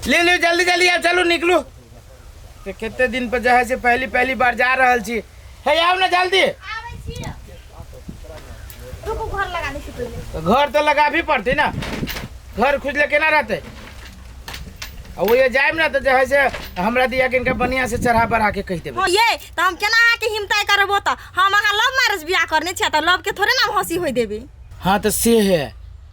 ले लो जल्दी जल्दी आओ चलो निकलो तो कितने दिन पर जहाँ से पहली बार जा रहा छी है आओ ना जल्दी घर तो लगा भी पड़ती ना घर खुजले केना रहते वो ये जाए ना तो जहाँ से हमरा दिया के इनका बढ़िया से चढ़ा बढ़ा के कह देबे ये तो हम केना आके हिम्मत करबो त हम अहाँ लव मैरिज बियाह करने छ त लव के थोड़े ना हंसी होई देबे। हाँ तो से है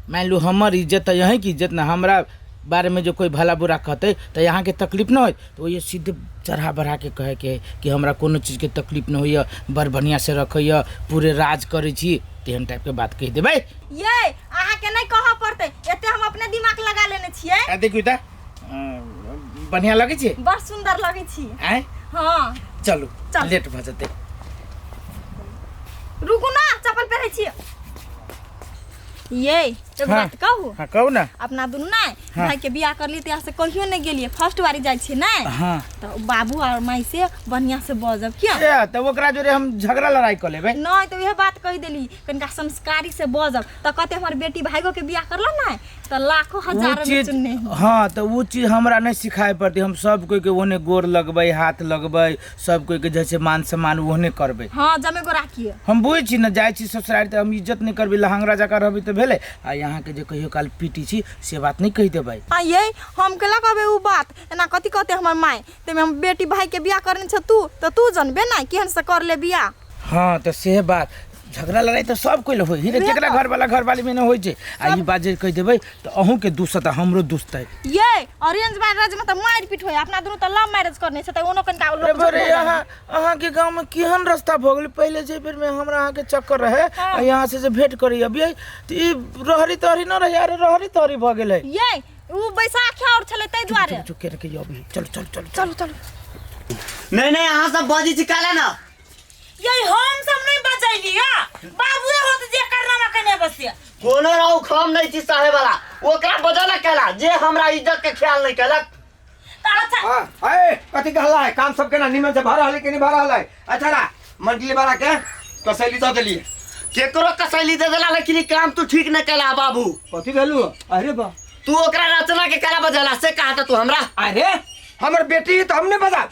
मान लो हमर इज्जत यही की इज्जत ना हमरा बारे में जो कोई भला बुरा कहते तो यहाँ के तकलीफ न हो तो ये सीधे चढ़ा बढ़ा के कहे के कि हमरा कोनो चीज के तकलीफ न होइए बड़ बढ़िया से रखिए पूरे राज करे छी तेहन टाइप के बात कह देबे। ये अहाँ के नहीं कह पड़ते एते हम अपने दिमाग लगा लेने छिए। देखियो त बढ़िया लगे छी बड़ सुंदर लगे छी। आय हां चलो लेट भ जते रुकू ना चप्पल पहने छी। ये तो बात कहू हां कहू ना अपना दुनु ना भाई के बियाह कर ली त से कहियो नहीं गेलिए फर्स्ट बारी जाय छी ना हां तो बाबू और माई से बढ़िया से बजब क्या ए तो ओकरा जोरे हम झगड़ा लड़ाई कर लेबे नहीं तो यह बात कह देली कनका संस्कारी से बजब तो कहते हमर बेटी भाईगो के बियाह करला ना तो लाखों हजारों में चुनने। हां तो वो चीज हमरा नहीं सिखाए पड़ती हम सब कोई के ओने गोर लगबै हाथ लगबै सब कोई के जैसे मान सम्मान ओने करबै। हां जमे गो राखिए हम बुझै छी न जाय छी ससुराल त हम इज्जत नहीं करबै लहंगरा जका रहबै त भेले आ यहाँ के जे कहियो काल पीटी छी से बात नहीं कह देबै। हां ये हम केला कहबे उ बात एना कथि कहते हमर माई ते में हम बेटी भाई के बियाह करने छ तू तो जानबे ना केहन से कर ले बियाह। हां तो से बात झगड़ा लड़ाई तो सब कोई होई ही केकरा घर वाला घर वाली में न होई छे आ ई बात जे कह देबै तो अहू के दुष्ट त हमरो दुष्ट है। ये अरेंज मैरिज में तो मार पीट होय अपना दोनों तो लव मैरिज करने छ त ओनो कनका लोग अरे अहाँ के गांव में केहन रास्ता भ गेल पहले जे बेर में हमरा अहाँ के चक्कर रहे आ यहां से जे भेंट करी अभी त ई रहरी तहरी न रहे यार रहरी तहरी भ गेल है। ये उ बैसाख और छले तै द्वारे चुप के अभी चलो चलो चलो चलो नहीं अहाँ सब बाजी चिकाला ना यही हम सब नहीं बचैलिया बाबूए होत जे करनामा कने बसिया कोनो राव खम नहीं छी साहे वाला ओकरा बजाला केला जे हमरा इज्जत के ख्याल नहीं केलक। अच्छा हां ए कथि कहला है काम सब के ना निमन से भर रहले कि नहीं भर रहले अच्छा ना मंडली वाला के कसैली दे देली केकरो कसैली दे देला लेकिन काम तू ठीक न केला बाबू। कथि भेलु अरे बा तू ओकरा रचना के केला बजाला से कहा तू हमरा अरे हमर बेटी तो हमने बजा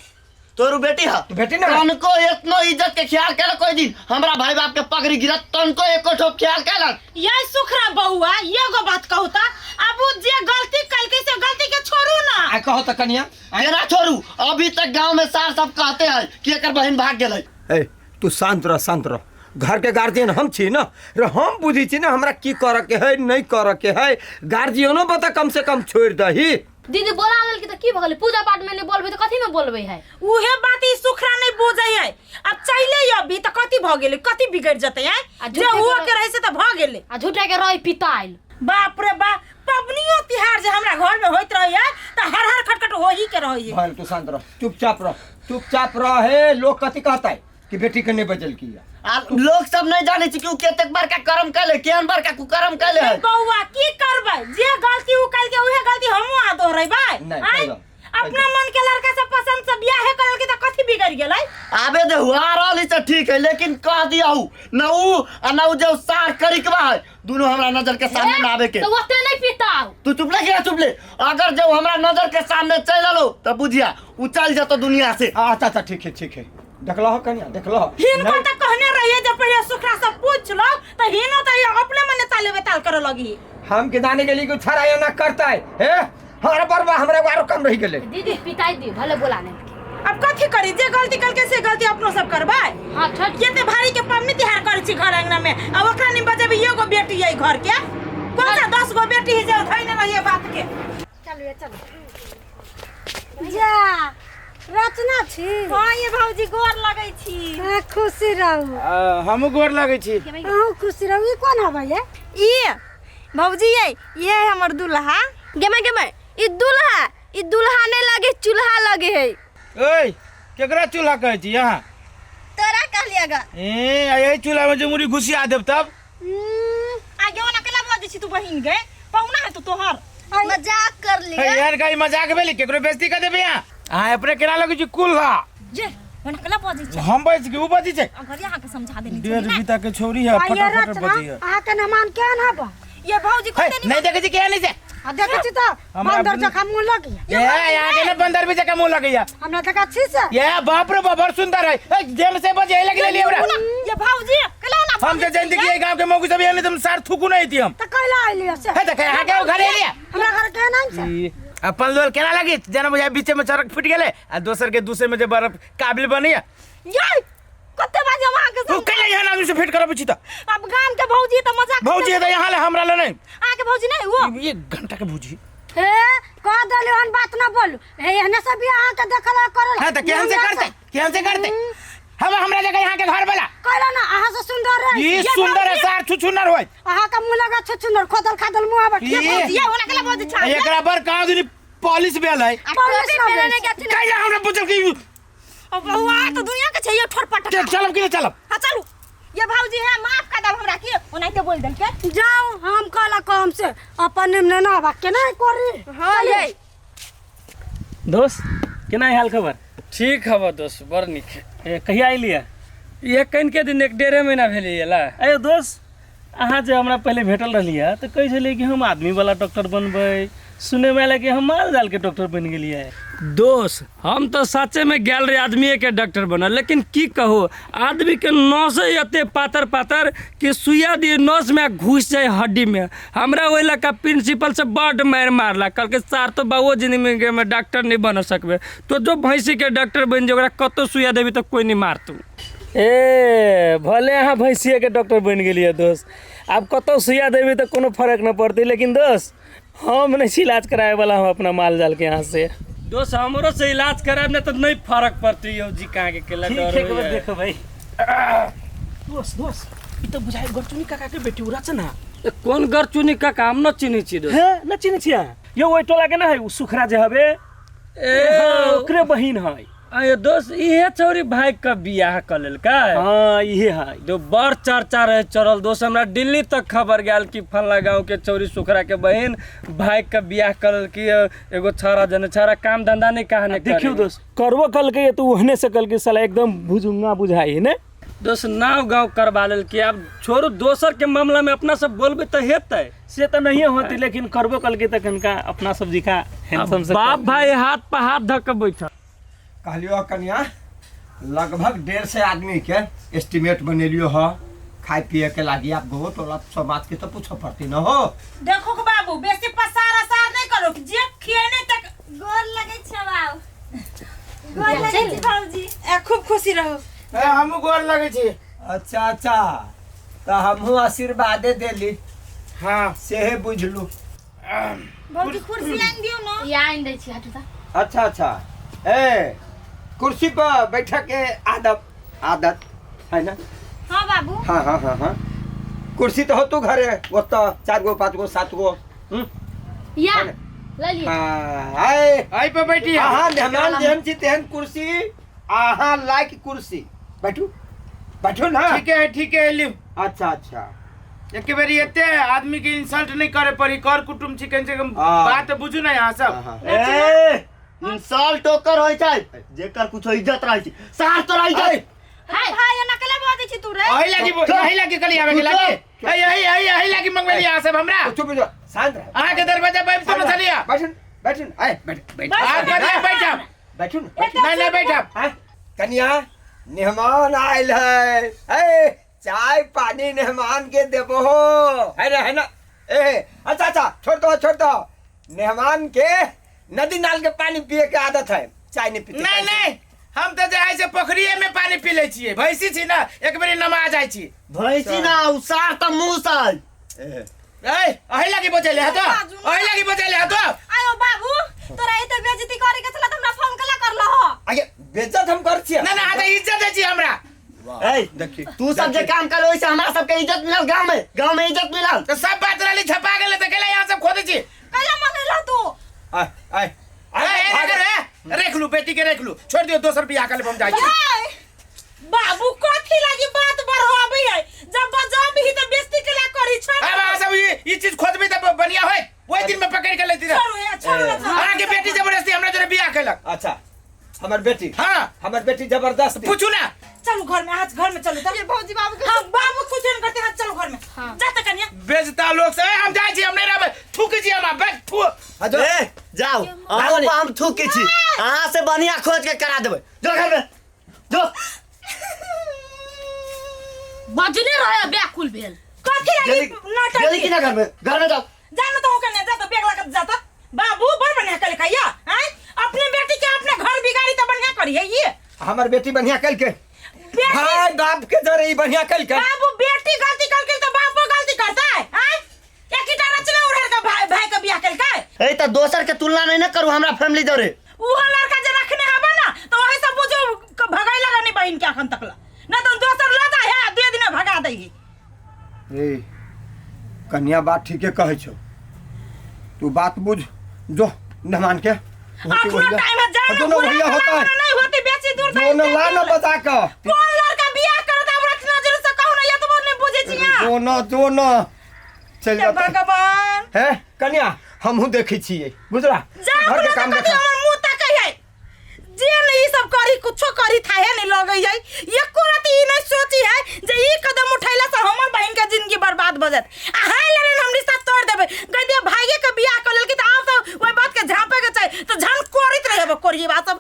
तोरू बेटी है तो बेटी ना तनको इतना इज्जत के ख्याल केला कोई दिन हमरा भाई बाप के पगड़ी गिरत तनको एको ठोप ख्याल केलक। ये सुखरा बउआ ये गो बात कहू ता अब जे गलती कल के से गलती के छोड़ू ना आ कहो त कनिया केना छोड़ू अभी तक गांव में सार सब कहते हैं कि एकर बहन भाग गेलै। ए तू शांत रह घर के गार्जियन हम छी ना रे हम बुझी छी ना हमरा की कर के है नहीं कर के है गार्जियनो बता कम से कम छोड़ दही। दीदी बोला लेल कि त की भगले पूजा पाठ में नहीं बोलबे त कथि में बोलबे है उहे बात ई सुखरा नहीं बुझै है अब चले अभी त कथि भ गेले कथि बिगड़ जते है जे हुआ के रहे से त भ गेले आ झूठे के रही पिताइल बाप रे बाप पबनियो तिहार जे हमरा घर में होइत रही है त हर हर खटखट होही के रही है। भाई तू शांत रह चुपचाप रह हे लोग कथि कहता है कि बेटी के नहीं बचल किया लोग सब नहीं जाने छी कि उ केतक बार का कर्म कैले केहन बार का कुकर्म कैले है। बउआ की करबै जे गलती उ कल के उहे गलती हमहु आ दोहरैबै अपना मन के लड़का से पसंद से बियाह करल के त कथि बिगड़ गेलै आबे दे हुआ रहली त ठीक है लेकिन कह दियाऊ न उ आ न उ जो सार करिकवा है दोनों हमरा नजर के सामने ना आवे के तो ओते नहीं पिताओ तू चुप ले अगर जो हमरा नजर के सामने चल आलो त बुझिया उ चल जतो दुनिया से। अच्छा ठीक है देखलो हो कन्या देखलो हिनको त कहने रहिए जे पहिले सुखरा सब पूछ लो त हिनो त अपने मने ताले बेताल करे लगी हम के जाने के लिए कुछ छराया ना करता है हमारा परवा हमरा बारो कम रही गेले दीदी पिताई दी भले बोलाने अब कथि करी जे गलती कल के से गलती अपनो सब करबै। हां छोड़ केते भारी के पबनी तिहार करे छी घर अंगना में अब ओकरा नि बजेबे एगो बेटी है घर के कोन सा 10 गो बेटी है जे धइने रहिए बात के चलो जा रचना छी हां ये भौजी गोर लगै छी खुशी रहू हमहू गोर लगै छी अहू खुशी रहू ई कोन हबे ये भौजी ये हमर दुल्हा गेमे ई दुल्हा ने लगे चूल्हा लगे है। ओए केकरा चूल्हा कहै छी यहां तोरा कहलियागा यही चूल्हा में जमुरी घुसिया देब तब आगे ओना केला बजे छी तू बहिन गे पौना है तो तोहर मजाक कर लिया यार का मजाक भेली केकरो बेइज्जती कर देबे यहां हां अपने केना लगे छी कुल्हा जे ओना केला बजे छी हम बज के उ बजी छै अगर यहां के समझा देनी डेढ़ बीता के छोरी है फटाफट बजी है आ के नमान केन हबो ये भौजी कहते नहीं देखे छी के नहीं से आ देखे छी तो बंदर जका मुंह लगी ये आगे ना बंदर भी जका मुंह लगैया हमरा तक छी से ये बाप रे बाप बड़ सुंदर है ए, जेल से बजे लगे ले हमरा ये भौजी कला ना हम तो जानते कि ये गांव के मौगी सब ये तुम सार थूकू नहीं थी हम त कैला आइली से है तो कहां के घर एलिया हमरा घर के नहीं से अपन लोल केना लगी जना बुझा बीच में चरक फट गेले आ दोसर के दूसरे में जे बर्फ काबिल बनिया ये कते बाजे वहां के तू कले यहाँ आदमी से फिट करब छी त अब गाम के भौजी त मजाक भौजी है तो यहाँ ले हमरा ले नहीं आके भौजी नहीं वो 1 घंटा के भौजी हे कह देली हन बात ना बोलू हे एने से भी आहा के देखला करल हां तो केहन से करते हम हमरा जगह यहाँ के घर वाला कैला ना आहा से सुंदर रे ये सुंदर है सार छुछुनर होय आहा का मुंह लगा सुंदर खोदल खादल मुंह बट ये ये होना कला भौजी छा एकरा पर कहां दिन पॉलिश भेल है पुलिस ना मेरे ने क्या थी कैला हमरा पूछल कि अब हुआ तो दुनिया के छै ये ठोरपट चलब कि चलब हां चलू ये भौजी है माफ कर दब हमरा की ओनाइते बोल देल के जाओ हम कहला काम से अपन निम्न ना बात के नहीं करी हां ये दोस्त केना हाल खबर ठीक खबर दोस्त बड़ नीक कहिया अइलिए ये कइन के दिन 1.5 महीना भेलिए ला अरे दोस्त अहाँ जे हमरा पहले भेटल रहलिए तो कहि छलिए कि हम आदमी वाला डॉक्टर बनबै सुने में आयल कि हम माल जाल के डॉक्टर बन गेलिए दोस्त हम तो सच्चे में गेल रहे आदमी के डॉक्टर बनल लेकिन की कहो आदमी के नस एते पातर पातर कि सुइया दिए नस में घुस जाए हड्डी में हमरा ओहि लड़का प्रिंसिपल से बड मार मारला कल के सार तो बाबू जिंदगी में डॉक्टर नहीं बन सकबे तो जो भैंसी के डॉक्टर बन जे ओकरा कतो सुइया देबी तो कोई नहीं मारतू ए भले अहाँ भैंसिया के डॉक्टर बन गेलिए दोस्त अब कतो सुइया देबी तो कोनो फर्क न पड़ती लेकिन दोस्त हम नहीं इलाज कराए वाला हम अपना माल जाल के यहाँ से दोस्त हमरो से इलाज कराए ना तो नहीं फर्क पड़ती हो जी कहाँ के केला डर हो देखो भाई दोस्त ई तो बुझाई गरचुनी काका के बेटी उरा छ ना कौन गरचुनी काका हम न चिन्ही छी दोस्त है न चिन्ह छिया यो ओइ टोला के ना है उ सुखरा जे हबे ए ओकरे बहिन है अरे दोस्त इहे चौरी भाई का बियाह कर लेल का हां इहे है जो बड़ चर्चा रहे चरल दोस्त हमरा दिल्ली तक खबर गेल कि फल्ला गांव के चौरी सुखरा के बहन भाई का बियाह करल कि एगो छारा जने छारा काम धंधा नहीं कहने देखियो दोस्त करबो कल के तू ओहने से कल के साला एकदम भुजुंगा बुझाई ने दोस्त नाव गांव करवा लेल कि अब छोरू दोसर के मामला में अपना सब बोलबे तो हेतै से तो नहीं होती लेकिन करबो कल के तक इनका अपना सब दिखा हैंडसम से बाप भाई हाथ पे हाथ धक के बैठा कहलियो कन्या लगभग 150 आदमी के एस्टिमेट बनेलियो ह खाए पिए के लागी आप गो टोला समाज के तो पूछो पड़ती न हो देखो के बाबू बेसी पसार असार नहीं करो जे खियाने तक गोर लगे छ बाऊ गोर लगे छी भौजी ए खूब खुशी रहो ए हमहु गोर लगे छी अच्छा अच्छा तो हमहू आशीर्वाद देली हां सेहे बुझलू भौजी कुर्सी आन दियो न या इन दै छी हटू त अच्छा अच्छा ए कुर्सी पर बैठा के आदत है ना हां बाबू हाँ हाँ हाँ हाँ कुर्सी तो हो तू घरे वो तो 4 गो 5 गो 7 गो या ले लिए आई पे बैठी हाँ मेहमान जेहन छी तेहन कुर्सी आहा लाइक कुर्सी बैठू बैठो ना ठीक है लियो अच्छा अच्छा एक बेरी एते आदमी के इंसल्ट नहीं करे पड़ी कर कुटुम चिकन से हाँ। बात बुझू ना यहाँ सब ए इंसल्ट ओकर होय छै जेकर कुछ इज्जत रहै छै सार तो रहै छै हाय भाई ना कला बात छी तू रे यही लगी कली आवे के लगी यही लगी मंगवेली यहाँ सब हमरा चुप हो जा शांत रह आगे के दरवाजा बैठ तो चलिया बैठन बैठन आए बैठ आ कर बैठा बैठून नहीं बैठा कन्या मेहमान आयल है चाय पानी मेहमान के देबो है ना ए अच्छा अच्छा छोड़ दो मेहमान के नदी नाल के पानी पिए के आदत है चाय नहीं पीते नहीं हम तो जाय से पोखरिए में पानी पी ले छिए भैंसी छी ना एक बेरी नमा जाय छी भैंसी ना उ सार त मुंह साल ए अही लगी बचैले ह तो आयो बाबू तोरा एते बेइज्जती करे के छला त हमरा फोन कला करलो हो आगे बेइज्जत हम कर छिए ना आ इज्जत दे छी हमरा ए देखी तू सब जे काम कर ओइ से हमरा सब के इज्जत मिलल गांव में इज्जत मिलल तो सब बात रली छपा गेले त केला यहाँ सब खोदे छी कला मन लो तू आए रेख लू बेटी के रेख लू छोड़ दियो दोसर बियाह कर ले हम जाय छी बाबू कथी लागी बात बढ़ाबे है जब बजाब ही त बेइज्जती कला करी छ अब सब ये चीज खोदबे त बढ़िया होय ओइ दिन में पकड़ के लेती छोड़ो आगे बेटी जबरदस्ती हमरा जरे बियाह केलक अच्छा हमर बेटी हां हमर बेटी जबरदस्ती पूछू ना चलो घर में, आज घर में चलो तो। ये भौजी बाबू के हाँ बाबू कुछ नहीं करते, हाथ चलो घर में। जाते कन्या बेचता लोग से हम जाए छी, हम नहीं रहबे, थूक जी हम बैठ थू। ए जाओ अहू हम थूक छी, अहाँ से बढ़िया खोज के करा देबै। जो घर में जो। बजने रहे व्याकुल भेल। कथी जल्दी लगी नाटक जल्दी कि ना घर में जाओ। जाना तो हो कन्या, जा तो बेग लगा जाता। बाबू बड़ बढ़िया कल कहिया हैं, अपने बेटी के अपने घर बिगाड़ी तो बढ़िया करी है ये। हमर बेटी बढ़िया कल के बेटी भाई बाप के जरे ही बढ़िया कल के। बाबू बेटी गलती करके तो बापो गलती करता है हैं? एक ही तरह चले उड़र का भाई का बियाह कल के। ए त दोसर के तुलना नहीं करू हमरा फैमिली जरे। वो लड़का जे रखने हबे ना तो वही सब बुझो भगाई लगा नहीं बहन के अखन तक ला, ना तो दोसर लाता है 2 दिन में भगा देगी। ए कन्या बात ठीके कहै छौ, तू बात बुझ जो मेहमान के। अपना टाइम है जाना, दोनों भैया होता है नहीं होती बेसी दूर जो न ला न बता का कौन लड़का बियाह करता है रखना जरूर से कहू ना, ये तो नहीं बुझे छिया। जो न चल हे जा भगवान है कन्या, हमहू देखै छियै बुझला। जाओ घर के ना काम तो देखा हमर मुंह तक है जे नहीं सब करी कुछो करी था है नहीं लगे है। एको रात ई नहीं सोची है जे ई कदम उठैला से हमर बहन के जिंदगी बर्बाद भ जात। हाय लड़न हम रिश्ता तोड़ देबे, कह दियो भाईगे के बियाह कर लेल की त आप तो ओई बात के झापे के चाहि तो झन कोरित रहबे, कोरी बात सब